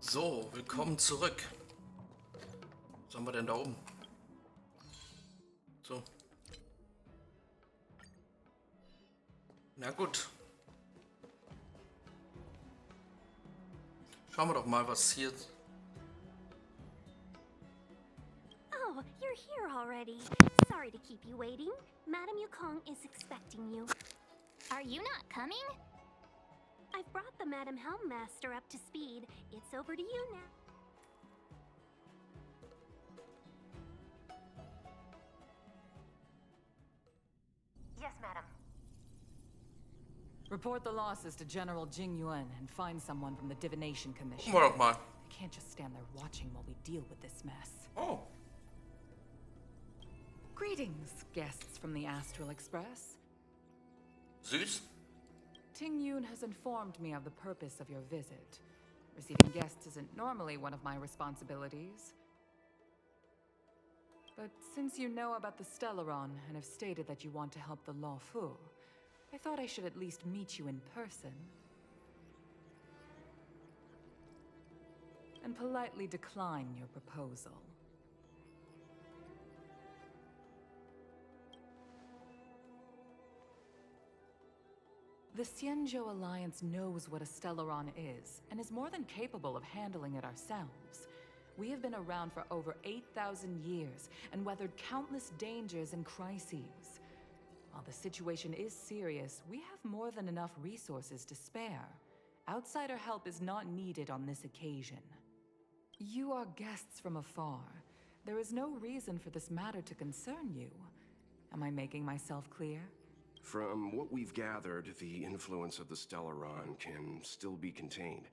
So, willkommen zurück. Was haben wir denn da oben? So. Na gut. Schauen wir doch mal, was hier... Oh, you're here already. Sorry to keep you waiting. Madame Yukong is expecting you. Are you not coming? I've brought the Madame Helmmaster up to speed. It's over to you now. Yes, madam. Report the losses to General Jing Yuan and find someone from the Divination Commission. Gucken wir doch mal. I can't just stand there watching while we deal with this mess. Oh. Greetings, guests from the Astral Express. Süß. Ting Yun has informed me of the purpose of your visit. Receiving guests isn't normally one of my responsibilities. But since you know about the Stellaron and have stated that you want to help the Law Fu, I thought I should at least meet you in person. And politely decline your proposal. The Xianzhou Alliance knows what a Stellaron is, and is more than capable of handling it ourselves. We have been around for over 8,000 years, and weathered countless dangers and crises. While the situation is serious, we have more than enough resources to spare. Outsider help is not needed on this occasion. You are guests from afar. There is no reason for this matter to concern you. Am I making myself clear? From what we've gathered, the influence of the Stellaron can still be contained.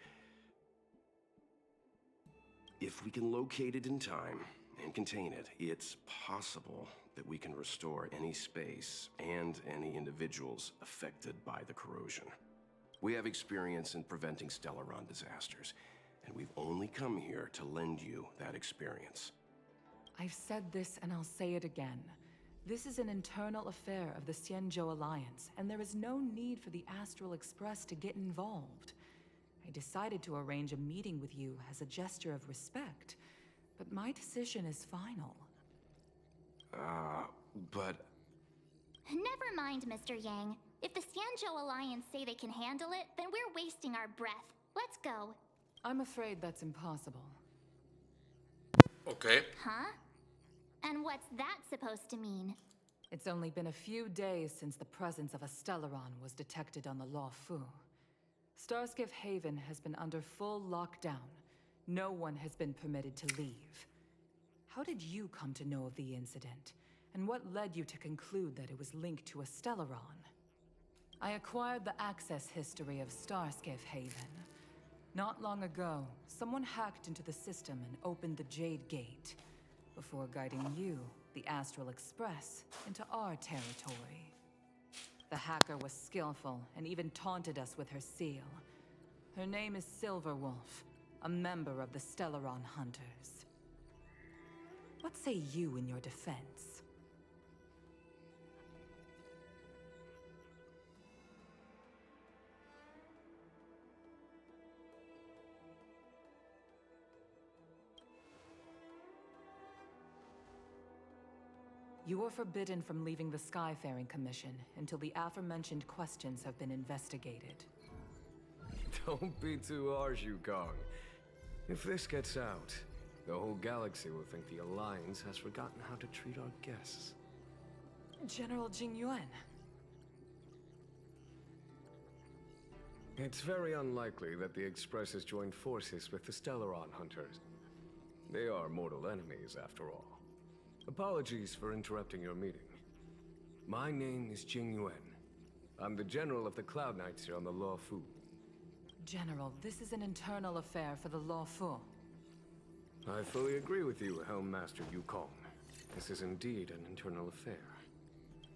If we can locate it in time and contain it, it's possible that we can restore any space and any individuals affected by the corrosion. We have experience in preventing Stellaron disasters, and we've only come here to lend you that experience. I've said this and I'll say it again. This is an internal affair of the Xianzhou Alliance, and there is no need for the Astral Express to get involved. I decided to arrange a meeting with you as a gesture of respect, but my decision is final. But... Never mind, Mr. Yang. If the Xianzhou Alliance say they can handle it, then we're wasting our breath. Let's go. I'm afraid that's impossible. Okay. Huh? And what's that supposed to mean? It's only been a few days since the presence of a Stellaron was detected on the Law Fu. Starskiff Haven has been under full lockdown. No one has been permitted to leave. How did you come to know of the incident? And what led you to conclude that it was linked to a Stellaron? I acquired the access history of Starskiff Haven. Not long ago, someone hacked into the system and opened the Jade Gate, before guiding you, the Astral Express, into our territory. The hacker was skillful and even taunted us with her seal. Her name is Silverwolf, a member of the Stellaron Hunters. What say you in your defense? You are forbidden from leaving the Skyfaring Commission until the aforementioned questions have been investigated. Don't be too harsh, Yukong. If this gets out, the whole galaxy will think the Alliance has forgotten how to treat our guests. General Jing Yuan. It's very unlikely that the Express has joined forces with the Stellaron Hunters. They are mortal enemies, after all. Apologies for interrupting your meeting. My name is Jing Yuan. I'm the General of the Cloud Knights here on the Law Fu. General, this is an internal affair for the Law Fu. I fully agree with you, Helmmaster Yukong. This is indeed an internal affair.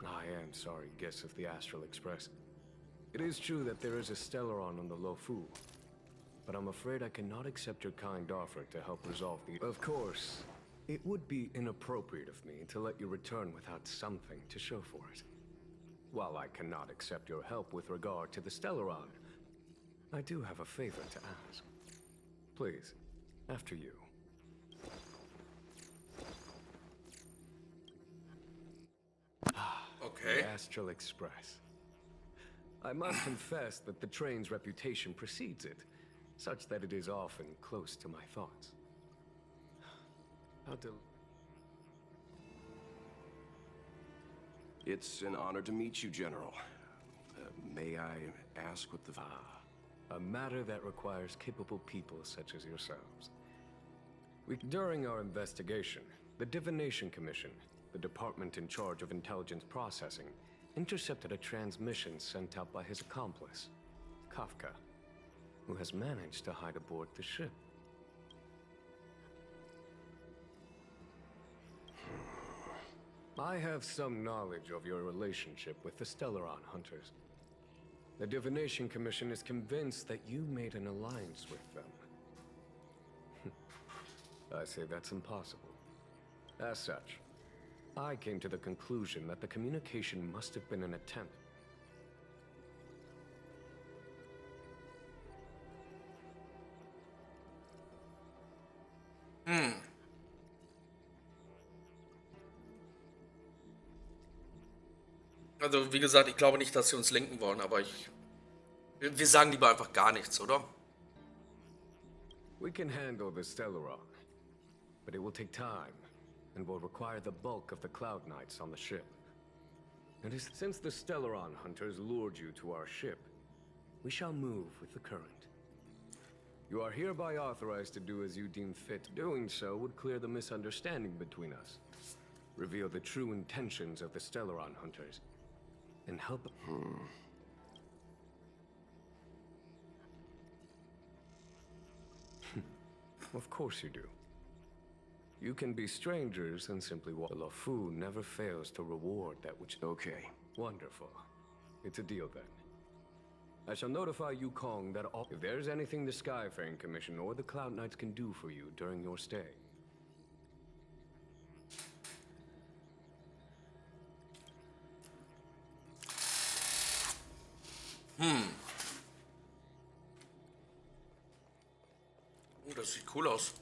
I am sorry, guests of the Astral Express. It is true that there is a Stellaron on the Law Fu, but I'm afraid I cannot accept your kind offer to help resolve the... Of course, it would be inappropriate of me to let you return without something to show for it. While I cannot accept your help with regard to the Stellaron, I do have a favor to ask. Please, After you. Okay. The Astral Express. I must confess that the train's reputation precedes it, such that it is often close to my thoughts. How It's an honor to meet you, General. May I ask what the... a matter that requires capable people such as yourselves. During our investigation, the Divination Commission, the department in charge of intelligence processing, intercepted a transmission sent out by his accomplice, Kafka, who has managed to hide aboard the ship. I have some knowledge of your relationship with the Stellaron hunters. The Divination Commission is convinced that you made an alliance with them. I say that's impossible. As such, I came to the conclusion that the communication must have been an attempt. Also, wie gesagt, ich glaube nicht, dass sie uns lenken wollen, aber wir sagen lieber einfach gar nichts, oder? We can handle the Stellaron, but it will take time and will require the bulk of the Cloud Knights on the ship. And since the Stellaron hunters lured you to our ship, we shall move with the current. You are hereby authorized to do as you deem fit. Doing so would clear the misunderstanding between us, reveal the true intentions of the Stellaron hunters, and help... Of course you do. You can be strangers and simply walk. The Lofu never fails to reward that which... Okay. Wonderful. It's a deal then. I shall notify Yukong that if there's anything the Skyfaring Commission or the Cloud Knights can do for you during your stay. Das sieht cool aus.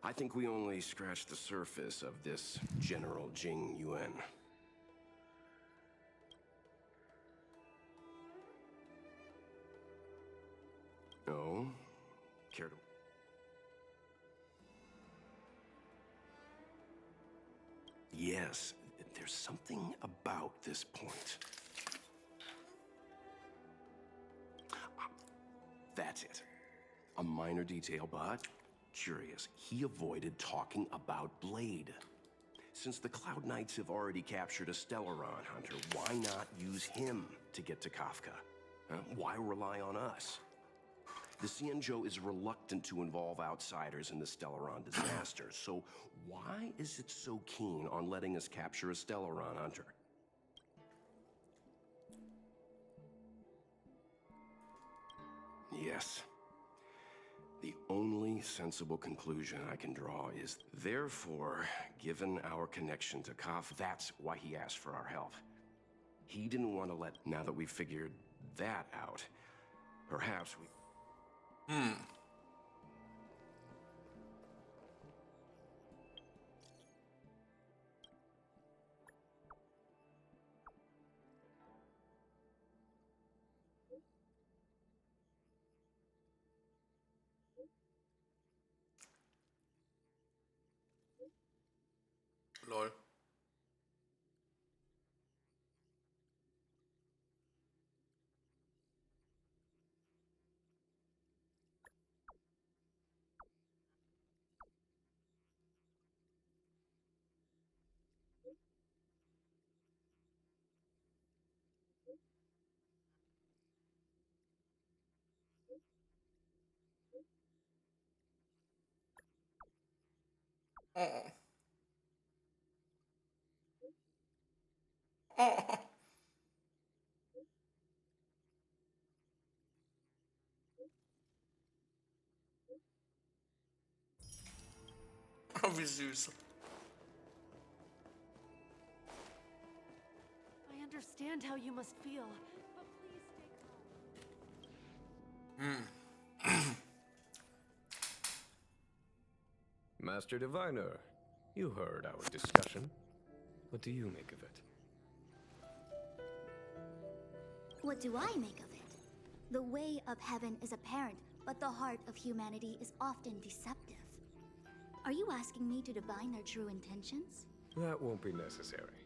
I think we only scratched the surface of this General Jing Yuan. Oh? Care to... Yes, there's something about this point. That's it. A minor detail, but curious. He avoided talking about Blade. Since the Cloud Knights have already captured a Stellaron hunter, why not use him to get to Kafka? Why rely on us? The Xianzhou is reluctant to involve outsiders in the Stellaron disaster, so why is it so keen on letting us capture a Stellaron hunter? Yes. The only sensible conclusion I can draw is, therefore, given our connection to Kaf, that's why he asked for our help. He didn't want to let... Now that we've figured that out, perhaps we... Lol. Oh. Oh. süß. I understand how you must feel, but please stay calm. Master Diviner, you heard our discussion. What do you make of it? What do I make of it? The way of heaven is apparent, but the heart of humanity is often deceptive. Are you asking me to divine their true intentions? That won't be necessary.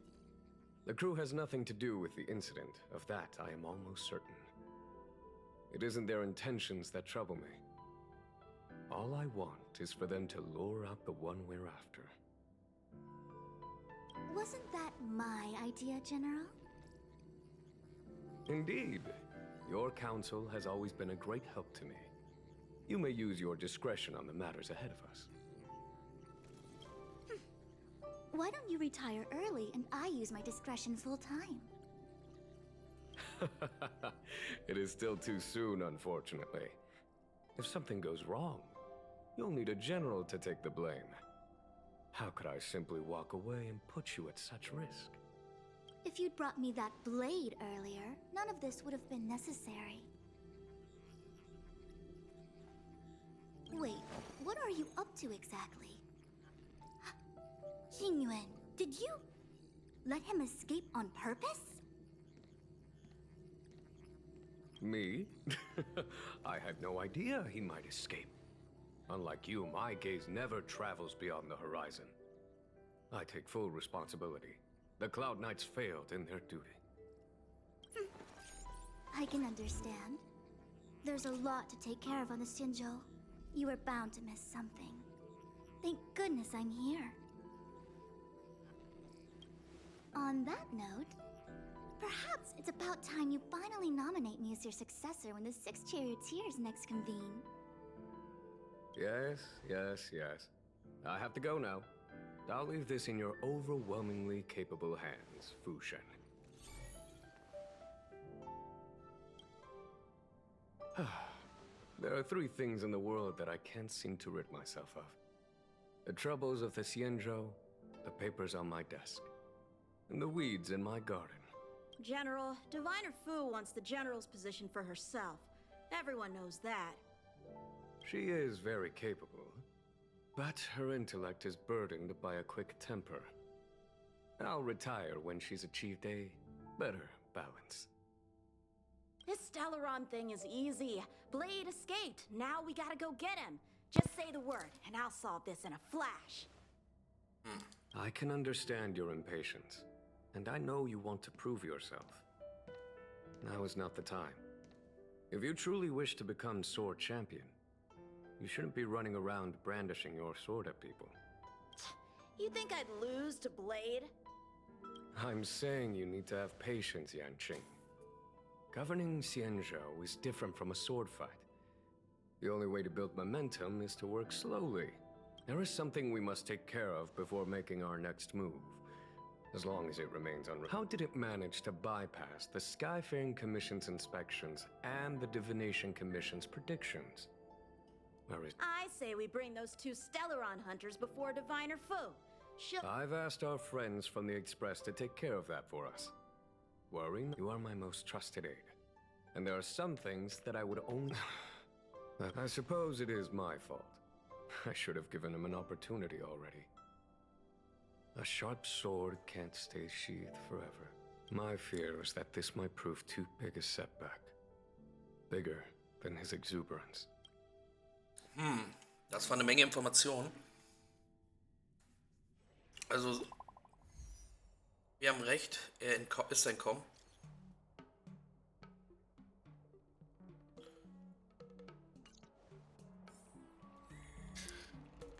The crew has nothing to do with the incident. Of that, I am almost certain. It isn't their intentions that trouble me. All I want is for them to lure out the one we're after. Wasn't that my idea, General? Indeed. Your counsel has always been a great help to me. You may use your discretion on the matters ahead of us. Why don't you retire early and I use my discretion full time? It is still too soon, unfortunately. If something goes wrong, you'll need a general to take the blame. How could I simply walk away and put you at such risk? If you'd brought me that blade earlier, none of this would have been necessary. Wait, what are you up to exactly? Xingyuan, did you let him escape on purpose? Me? I had no idea he might escape. Unlike you, my gaze never travels beyond the horizon. I take full responsibility. The Cloud Knights failed in their duty. I can understand. There's a lot to take care of on the Xinzhou. You were bound to miss something. Thank goodness I'm here. On that note, perhaps it's about time you finally nominate me as your successor when the Six Charioteers next convene. Yes. I have to go now. I'll leave this in your overwhelmingly capable hands, Fu Shen. There are three things in the world that I can't seem to rid myself of. The troubles of the Xianzhou, the papers on my desk, and the weeds in my garden. General, Diviner Fu wants the General's position for herself. Everyone knows that. She is very capable, but her intellect is burdened by a quick temper. I'll retire when she's achieved a better balance. This Stellaron thing is easy. Blade escaped. Now we gotta go get him. Just say the word, and I'll solve this in a flash. I can understand your impatience, and I know you want to prove yourself. Now is not the time. If you truly wish to become sword champion, you shouldn't be running around brandishing your sword at people. You think I'd lose to Blade? I'm saying you need to have patience, Yanqing. Governing Xianzhou is different from a sword fight. The only way to build momentum is to work slowly. There is something we must take care of before making our next move. As long as it remains How did it manage to bypass the Skyfaring Commission's inspections and the Divination Commission's predictions? Where is... I say we bring those two Stellaron hunters before Diviner Fu. I've asked our friends from the Express to take care of that for us. Worry not. You are my most trusted aide. And there are some things that I would only... I suppose it is my fault. I should have given him an opportunity already. A sharp sword can't stay sheathed forever. My fear is that this might prove too big a setback. Bigger than his exuberance. Das war eine Menge Informationen. Also, wir haben recht, er ist entkommen.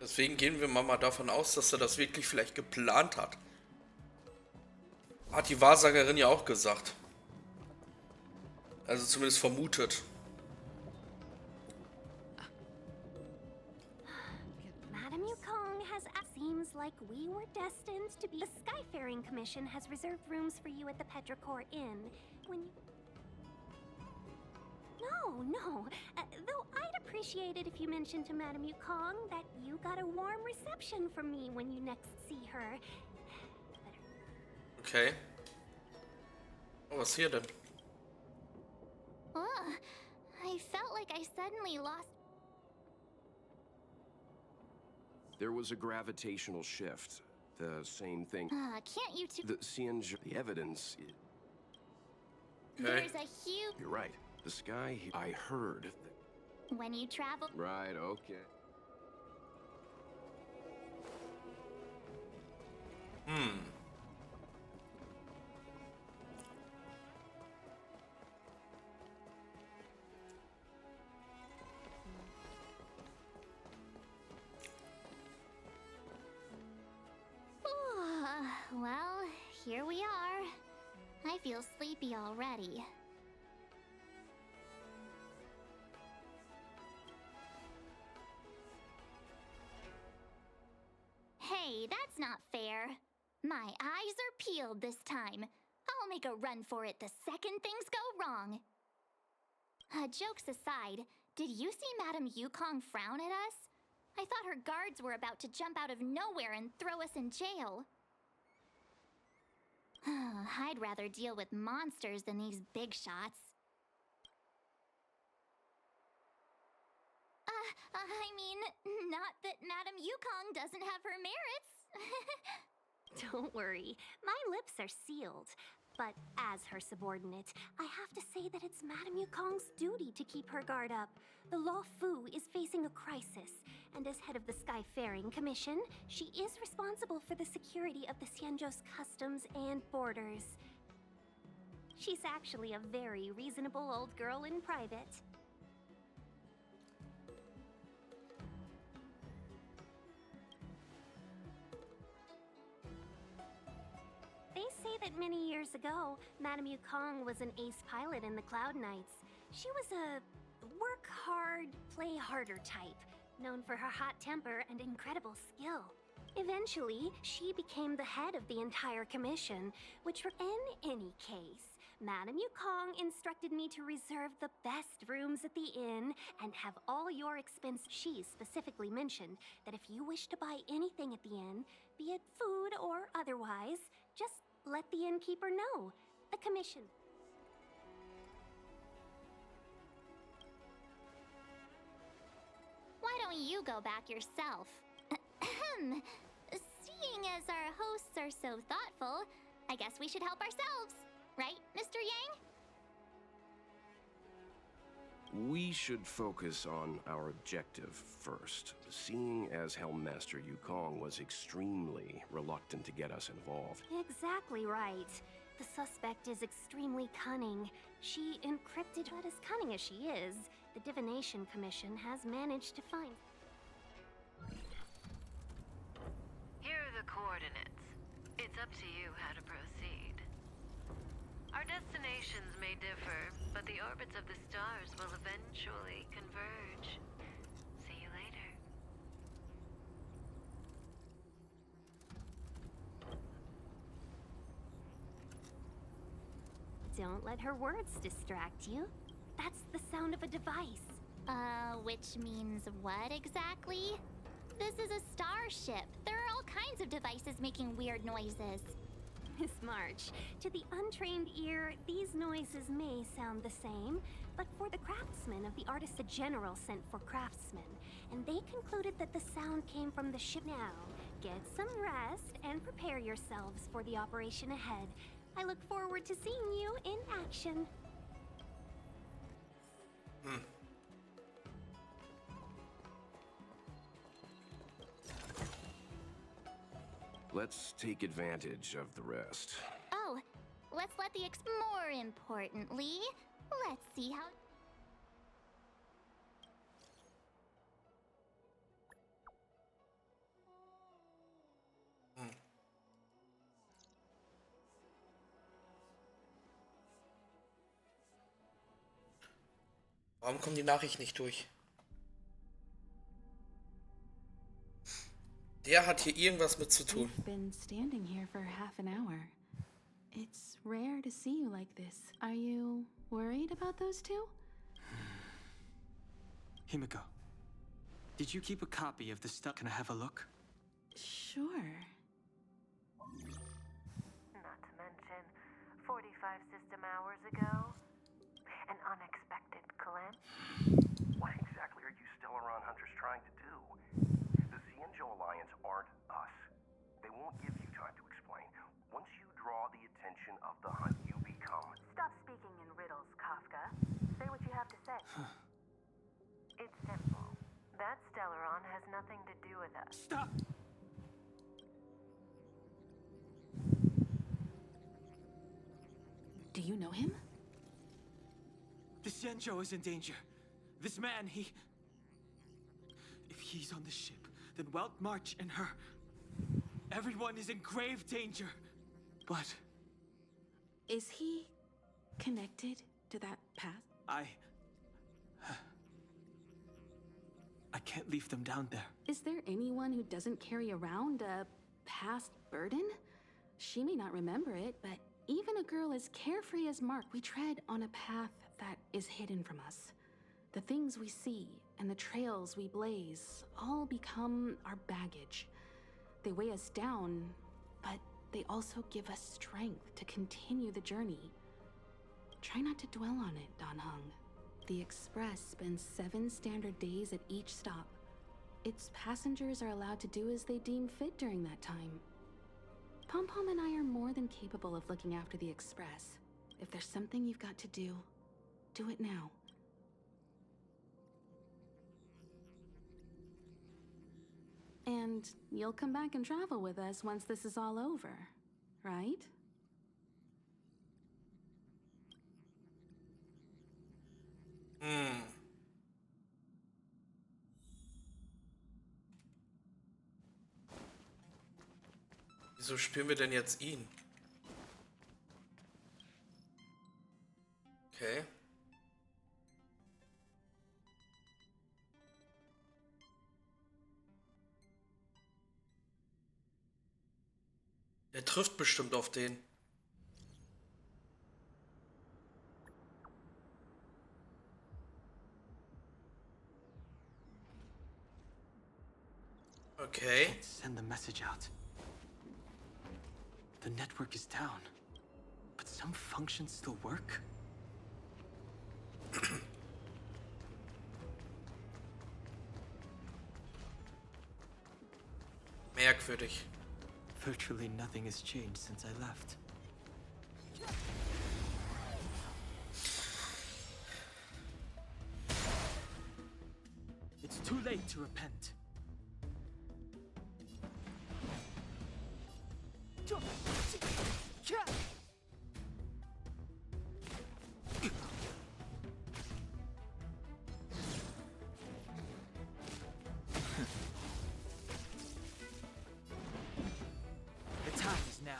Deswegen gehen wir mal davon aus, dass er das wirklich vielleicht geplant hat. Hat die Wahrsagerin ja auch gesagt. Also zumindest vermutet. Madam Yukong has... Seems like we were destined to be... The Skyfaring Commission has reserved rooms for you at the Petrichor Inn. When you... No. Though I'd appreciate it if you mentioned to Madame Yukong that you got a warm reception from me when you next see her. Okay. Oh, was hier denn? Ugh, I felt like I suddenly lost. There was a gravitational shift. The same thing. Can't you two? The the evidence. Okay. There's a huge. You're right. The sky. I heard. When you travel. Right. Okay. Well, here we are. I feel sleepy already. Hey, that's not fair. My eyes are peeled this time. I'll make a run for it the second things go wrong. Jokes aside, did you see Madame Yukong frown at us? I thought her guards were about to jump out of nowhere and throw us in jail. I'd rather deal with monsters than these big shots. I mean, not that Madame Yukong doesn't have her merits. Don't worry, my lips are sealed. But as her subordinate, I have to say that it's Madame Yukong's duty to keep her guard up. The Law Fu is facing a crisis, and as head of the Skyfaring Commission, she is responsible for the security of the Xianzhou's customs and borders. She's actually a very reasonable old girl in private. They say that many years ago, Madame Yukong was an ace pilot in the Cloud Knights. She was a work hard, play harder type, known for her hot temper and incredible skill. Eventually, she became the head of the entire commission, which in any case, Madame Yukong instructed me to reserve the best rooms at the inn and have all your expense. She specifically mentioned that if you wish to buy anything at the inn, be it food or otherwise, just let the innkeeper know. The commission. Why don't you go back yourself? Seeing as our hosts are so thoughtful, I guess we should help ourselves. Right, Mr. Yang? We should focus on our objective first. Seeing as Helmmaster Yukong was extremely reluctant to get us involved. Exactly right. The suspect is extremely cunning. She encrypted, but as cunning as she is, the Divination Commission has managed to find. Here are the coordinates. It's up to you how to proceed. Our destinations may differ, but the orbits of the stars will eventually converge. See you later. Don't let her words distract you. That's the sound of a device. Which means what exactly? This is a starship. There are all kinds of devices making weird noises. Miss March, to the untrained ear, these noises may sound the same, but for the craftsmen of the Artista General sent for craftsmen, and they concluded that the sound came from the ship. Now, get some rest and prepare yourselves for the operation ahead. I look forward to seeing you in action. Let's take advantage of the rest. Oh, let's let the more importantly, let's see how... Warum kommt die Nachricht nicht durch? Der hat hier irgendwas mit zu tun. We've been standing here for half an hour. It's rare to see you like this. Are you worried about those two? Himiko, did you keep a copy of the stuff? Can I have a look? Sure. Not to mention, 45 system hours ago, an unexpected glimpse. What exactly are you Stellaron hunters trying to do? The Xianzhou Alliance aren't us. They won't give you time to explain. Once you draw the attention of the hunt, you become... Stop speaking in riddles, Kafka. Say what you have to say. It's simple. That Stellaron has nothing to do with us. Stop! Do you know him? The Xianzhou is in danger. This man, If he's on the ship, then Welt March and her... Everyone is in grave danger. But... Is he connected to that path? I can't leave them down there. Is there anyone who doesn't carry around a past burden? She may not remember it, but even a girl as carefree as Mark, we tread on a path that is hidden from us. The things we see and the trails we blaze all become our baggage. They weigh us down, but they also give us strength to continue the journey. Try not to dwell on it, Dan Heng. The Express spends 7 standard days at each stop. Its passengers are allowed to do as they deem fit during that time. Pom Pom and I are more than capable of looking after the Express. If there's something you've got to do it now. And you'll come back and travel with us once this is all over, right? Wieso spielen wir denn jetzt ihn? Okay. Er trifft bestimmt auf den. Okay. Can't send the message out. The network is down, but some functions still work? Merkwürdig. Virtually nothing has changed since I left. It's too late to repent. The time is now.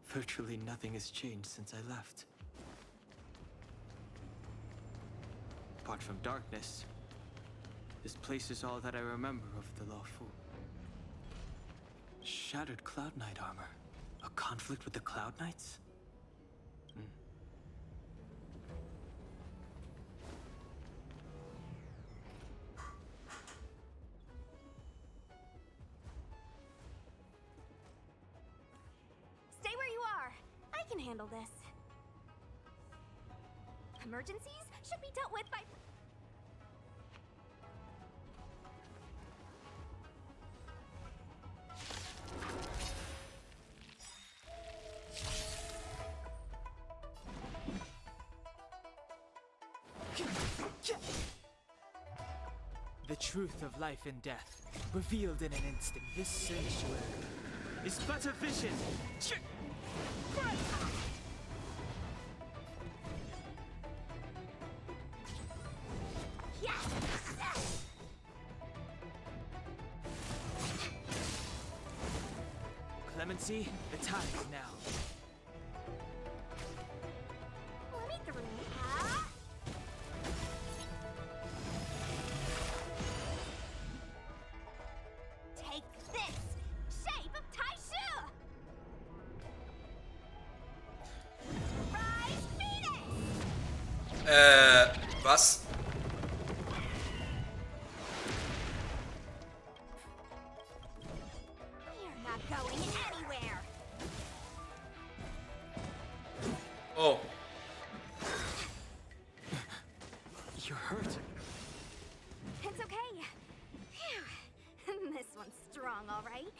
Virtually nothing has changed since I left. Apart from darkness, this place is all that I remember of the Lawfu. Shattered Cloud Knight armor. A conflict with the Cloud Knights? Stay where you are. I can handle this. Emergencies should be dealt with by... The truth of life and death, revealed in an instant. This sanctuary is but a vision. Clemency, the time is now. Let me through. Huh? Take this! Shape of Taishu! Rise Phoenix! Was? You're not going anywhere! Oh. You're hurt. It's okay. Phew. This one's strong, all right.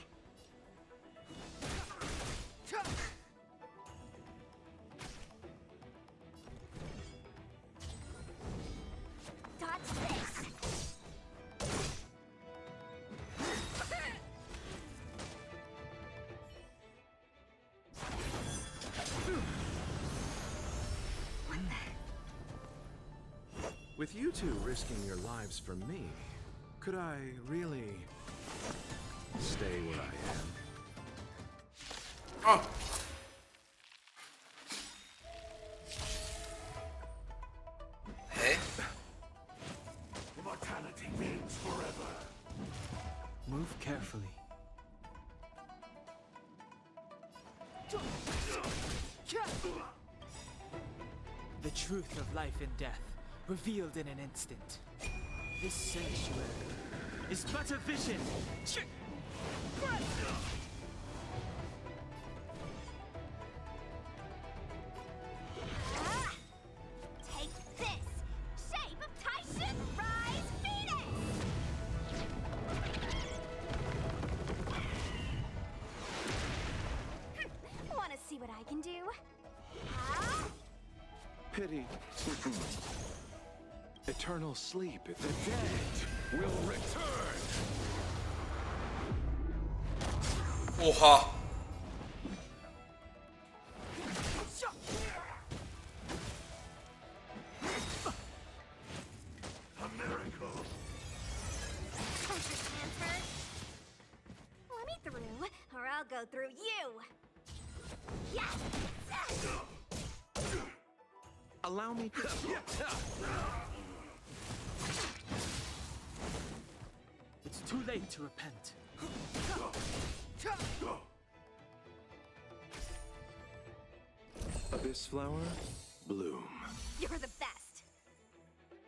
Dodge this. With you two risking your lives for me, could I really stay where I am? Oh. Hey. Immortality means forever. Move carefully. The truth of life and death, revealed in an instant. This sanctuary is but a vision. Ah! Take this! Shape of Taishu! Rise Phoenix! Wanna see what I can do? Ah! Pity. Eternal sleep. The dead will return. Oha. A miracle. Pressure transfer. Let me through, or I'll go through you. Yeah. Allow me to... It's too late to repent. Abyss flower, bloom. You're the best.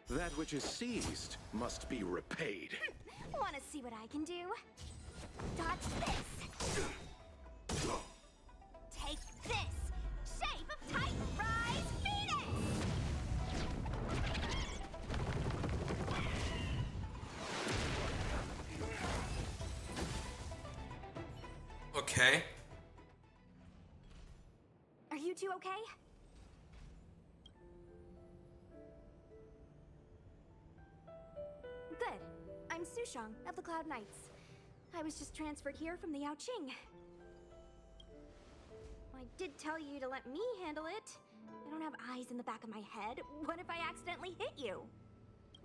That which is seized must be repaid. Wanna see what I can do? Dodge this. Take this. Shape of Titan Rise Phoenix. Okay. Are you two okay? Good. I'm Sushang of the Cloud Knights. I was just transferred here from the Yaoqing. I did tell you to let me handle it. I don't have eyes in the back of my head. What if I accidentally hit you?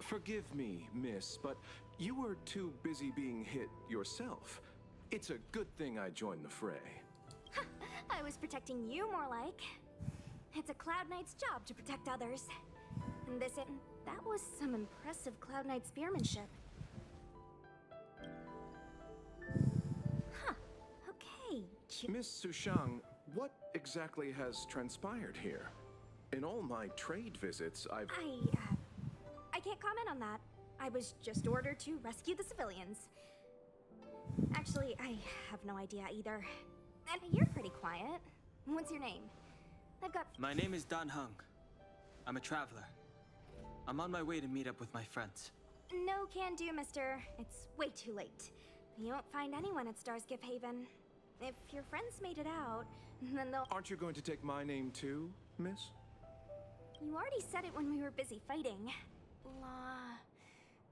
Forgive me, miss, but you were too busy being hit yourself. It's a good thing I joined the fray. I was protecting you more like. It's a Cloud Knight's job to protect others. And that was some impressive Cloud Knight spearmanship. Huh. Okay. Miss Sushang, what exactly has transpired here? In all my trade visits, I can't comment on that. I was just ordered to rescue the civilians. Actually, I have no idea either. And you're pretty quiet. What's your name? I've got... My name is Dan Hung. I'm a traveler. I'm on my way to meet up with my friends. No can do, mister. It's way too late. You won't find anyone at Starsgift Haven. If your friends made it out, then they'll... Aren't you going to take my name too, miss? You already said it when we were busy fighting.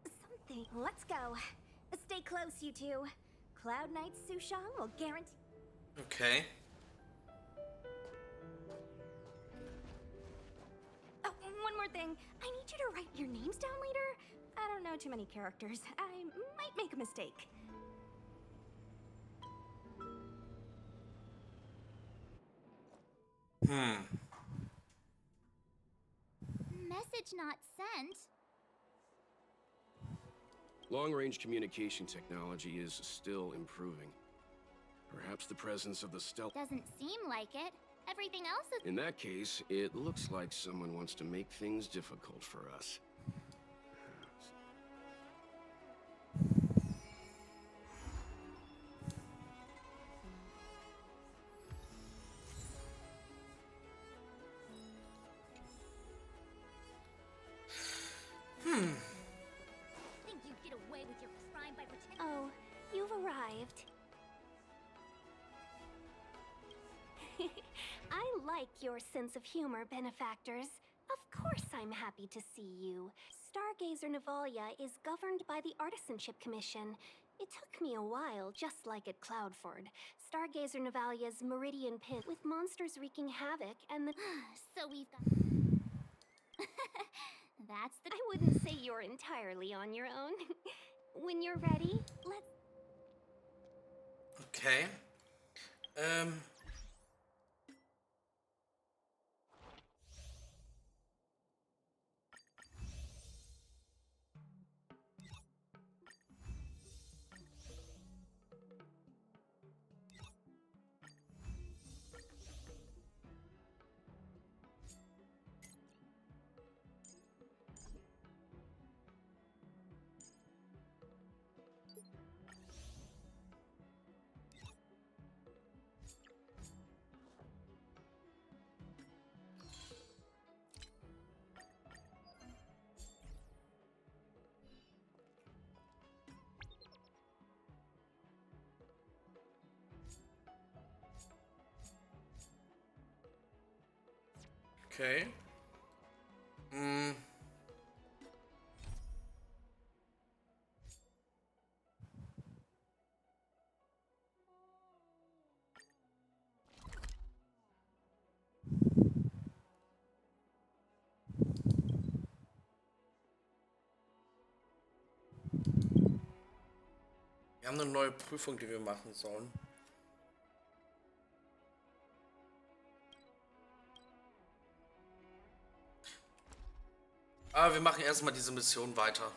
Something. Let's go. Stay close, you two. Cloud Knight Sushang will guarantee... Okay. Oh, one more thing. I need you to write your names down later. I don't know too many characters. I might make a mistake. Message not sent. Long-range communication technology is still improving. Perhaps the presence of the stealth... Doesn't seem like it. Everything else is... In that case, it looks like someone wants to make things difficult for us. Think you'd get away with your crime by pretending... Oh, you've arrived. I like your sense of humor, benefactors. Of course I'm happy to see you. Stargazer Navalia is governed by the Artisanship Commission. It took me a while, just like at Cloudford. Stargazer Navalia's meridian pit with monsters wreaking havoc and the... So we've got... That's the... I wouldn't say you're entirely on your own. When you're ready, let's... Okay. Okay. Wir haben eine neue Prüfung, die wir machen sollen. Aber wir machen erstmal diese Mission weiter.